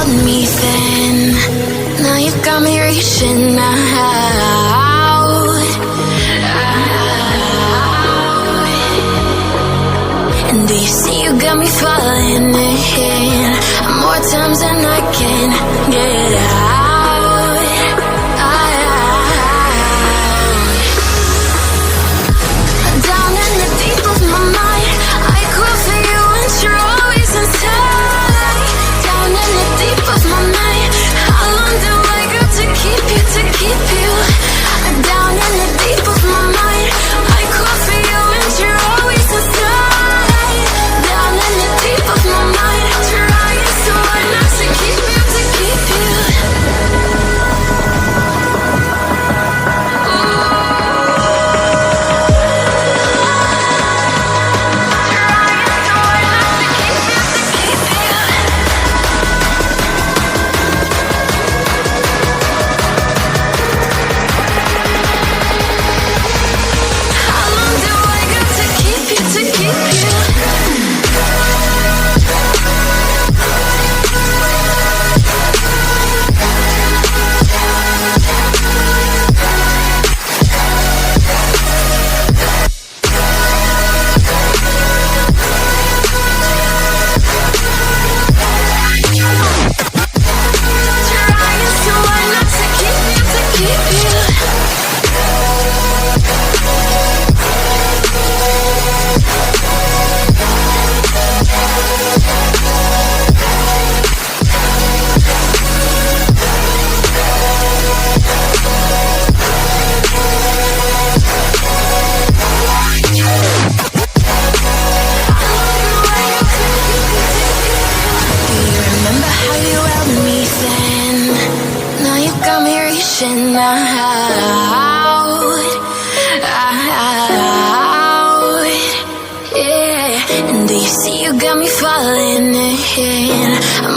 held me then, now you got me reaching out. And do you see you got me falling in more times than I can get out. Down in the deep of my mind, I call for you and you're always inside. Down in the deep of my mind, how long do I got to keep you, to keep you? Down in the deep of my mind, I call for you and you're always inside. Down in the deep of my mind, trying so hard not to keep you, to keep you.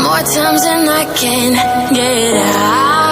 More times than I can get out.